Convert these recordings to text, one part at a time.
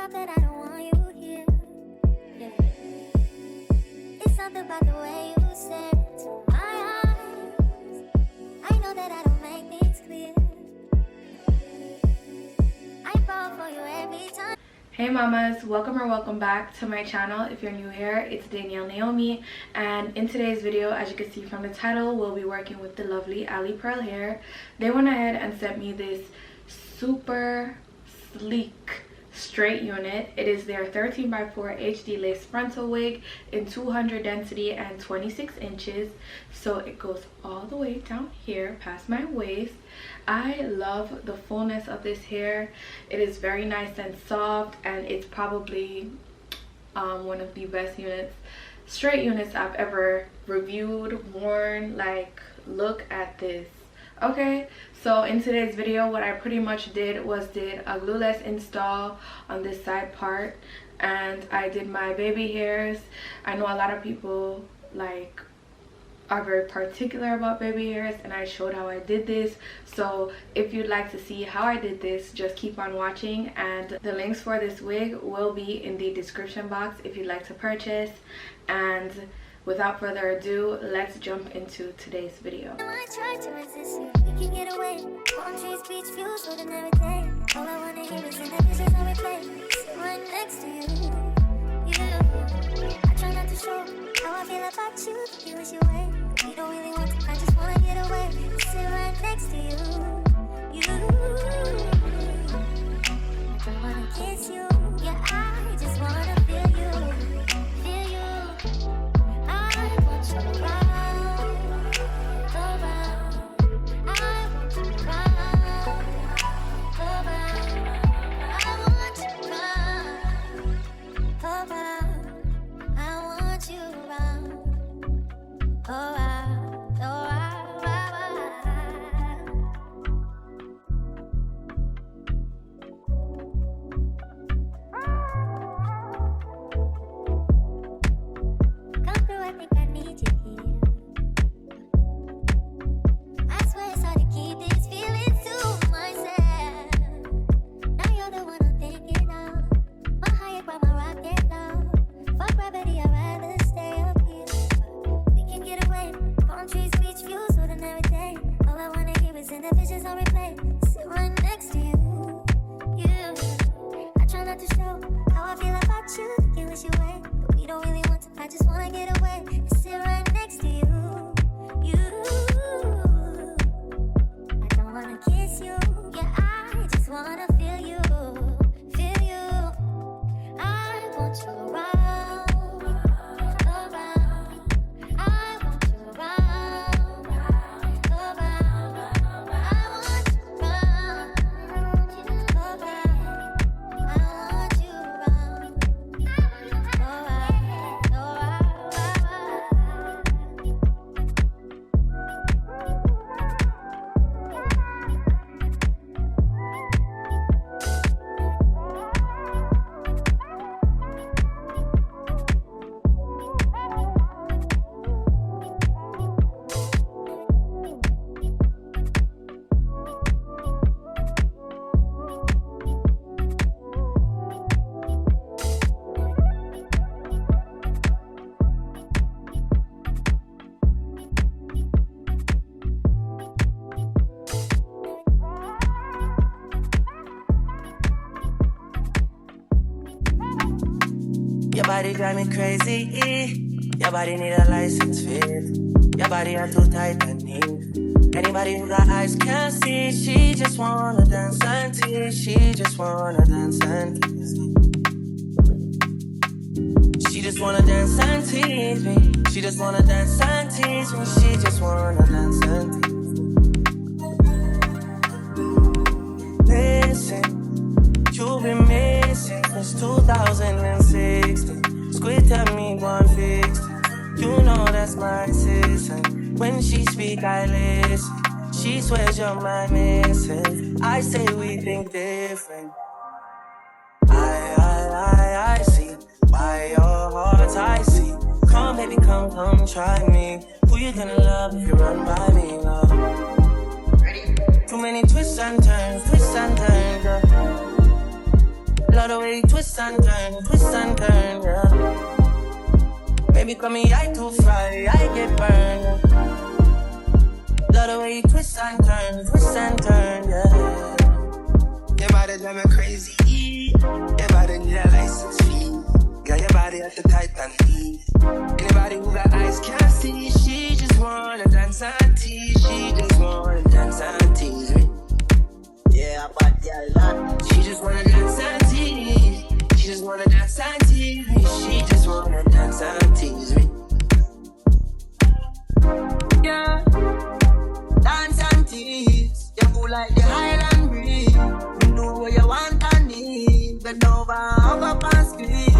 not that I don't want you here. Yeah. It's something about the way you stare into my eyes. I know that I don't make things clear. I fall for you every time. Hey mamas, welcome or welcome back to my channel. If you're new here, it's Danielle Naomi, and in today's video, as you can see from the title, we'll be working with the lovely AliPearl hair. They went ahead and sent me this super sleek straight unit. It is their 13x4 HD lace frontal wig in 200 density and 26 inches, so it goes all the way down here past my waist. I love the fullness of this hair. It is very nice and soft, and it's probably one of the best straight units I've ever reviewed, worn. Like, look at this. Okay, so in today's video, what I pretty much did was did a glueless install on this side part, and I did my baby hairs. I know a lot of people are very particular about baby hairs, and I showed how I did this. So if you'd like to see how I did this, just keep on watching, and the links for this wig will be in the description box if you'd like to purchase. And without further ado, let's jump into today's video. I try to resist you. We can get away. Palm trees, beach views, with an everything. All I wanna hear is in the visions I replay. Sit right next to you. I try not to show how I feel about you. You wish you away. You don't really want to. I just wanna get away. Sit right next to you. I don't wanna kiss you. Yeah, I just wanna feel you. Feel you. I want you around. Around. I want you around. Around. I want you around. Around. I want you around. Around. Come through, I think I need you here. I swear it's hard to keep these feelings to myself. Now you're the one I'm thinking of. My higher ground, my rocket low. Fuck gravity, I'd rather stay up here. But we can get away. Palm trees, beach views, with an everything. All I wanna hear is in the visions I replay. Sit right next to you. I try not to show how I feel about you. You wish you away, but we don't really want to. I just wanna get away and sit right next to you. I don't wanna kiss you. Yeah, I just wanna feel you. Feel you. I want you around. Around. I want you around. Around. I want you around. Around. I want you around. Your body drive me crazy. Your body need a license fit. Your body are too tight and neat. Anybody who got eyes can see. She just wanna dance and tease. She just wanna dance and tease me. She just wanna dance and tease me. She just wanna dance and tease me. She just wanna dance and tease me. Listen, you've been missing since 2016. Squid tell me one fix. You know that's my sister. When she speak, I listen. She swears you're my missing. I say we think different. I see why your heart's I see. Come baby, come try me. Who you gonna love if you run by me, love? Too many twists and turns, girl. Love the way you twist and turn, yeah. Baby, call me, I too fly, I get burned. Love the way you twist and turn, yeah. Your body drive me crazy. Your body need a license fee. Got your body at the Titan heat. Anybody who got eyes can't see. She just wanna dance and tease. She just wanna dance and tease me. Yeah, but yeah, lot. She just wanna dance and tease. She just wanna dance and tease me. She just wanna dance and tease me. Yeah, dance and tease. You cool like the Highland breeze. You know what you want and need. Bend over, hug up and squeeze.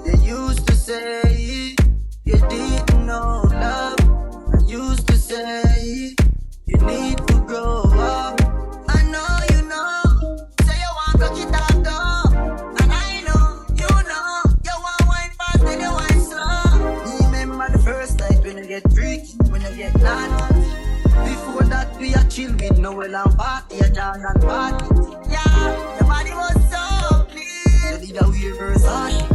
They used to say you didn't know love. I used to say you need to grow up. I know you know. Say you want to get up though. And I know, you know. You want wine fast and you wine slow. Remember the first night when you get freaky, when you get naughty. Before that we are chill with Noel and party, a dance and party. Yeah, your body was so clean. You did a weird version.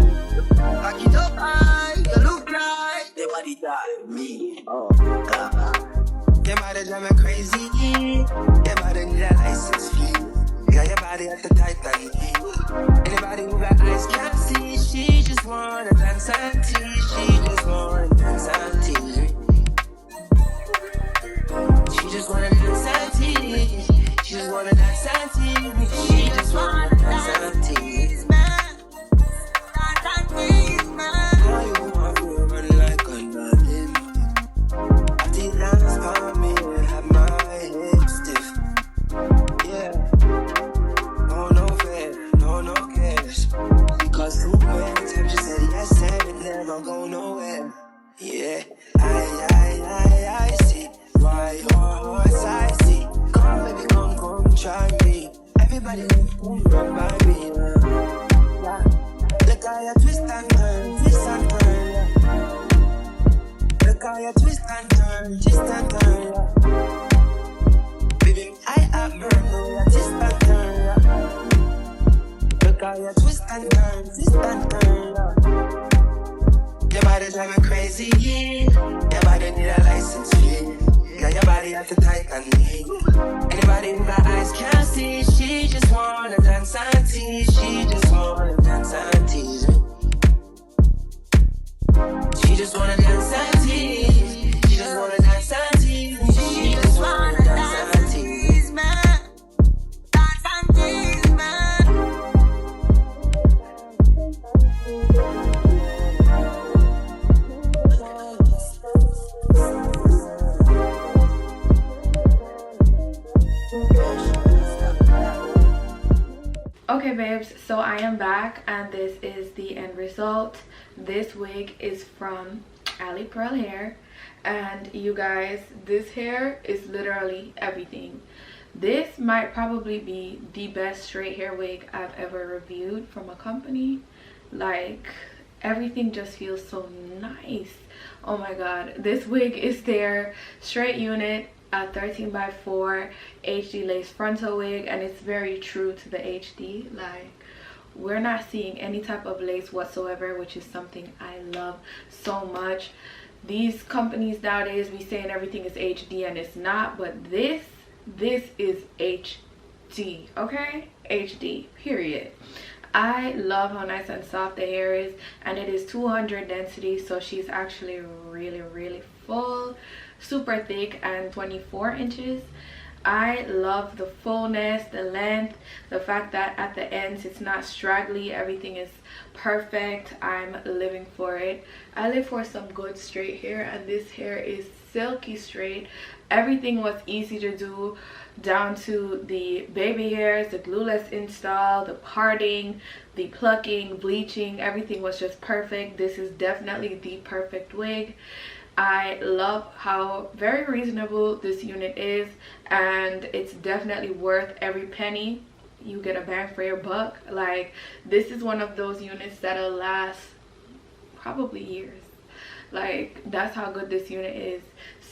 Back it up high, you look right. Your body drive me, oh God. Your body drive me crazy. Your body need a license fee. Got your body at the Titan heat. Anybody who got eyes can't see. She just wanna dance and tease. She just wanna dance and tease. She just wanna dance and tease. She just wanna dance and tease. She just wanna dance and tease. Dance and tease, man. How you want to run like a nothing? I think dance for me and have my hips stiff. Yeah. No fair, no cares. Because who many times you said yes and it never go nowhere. Yeah, I see. Why your heart's I see. Come baby, come try me. Everybody run by me. Yeah. Look how you twist and turn, yeah. Look how you twist and turn, yeah. Baby, I have murder, you twist and turn, yeah. Look how you twist and turn, yeah. Your body drive me crazy, yeah. Your body need a license fee. Got your body at the Titan heat. Anybody who got eyes can't see. She just wanna dance and tease. She just wanna dance and tease me. She just wanna dance and tease. She just wanna dance and tease me. She just wanna dance and tease me. Dance and tease me. Okay babes, so I am back and this is the end result. This wig is from AliPearl hair, and you guys, this hair is literally everything. This might probably be the best straight hair wig I've ever reviewed from a company. Like, everything just feels so nice. Oh my god, this wig is their straight unit, a 13x4 HD lace frontal wig, and it's very true to the HD. Like, we're not seeing any type of lace whatsoever, which is something I love so much. These companies nowadays be saying everything is HD and it's not, but this is HD, okay? HD, period. I love how nice and soft the hair is, and it is 200 density, so she's actually really full, super thick, and 24 inches. I love the fullness, the length, the fact that at the ends it's not straggly, everything is perfect. I'm living for it. I live for some good straight hair, and this hair is silky straight. Everything was easy to do, down to the baby hairs, the glueless install, the parting, the plucking, bleaching. Everything was just perfect. This is definitely the perfect wig. I love how very reasonable this unit is, and it's definitely worth every penny. You get a bang for your buck. Like, this is one of those units that'll last probably years. Like, that's how good this unit is.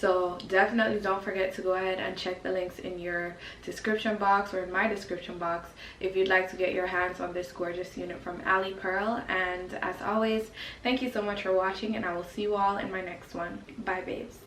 So definitely don't forget to go ahead and check the links in your description box or in my description box if you'd like to get your hands on this gorgeous unit from AliPearl. And as always, thank you so much for watching, and I will see you all in my next one. Bye babes.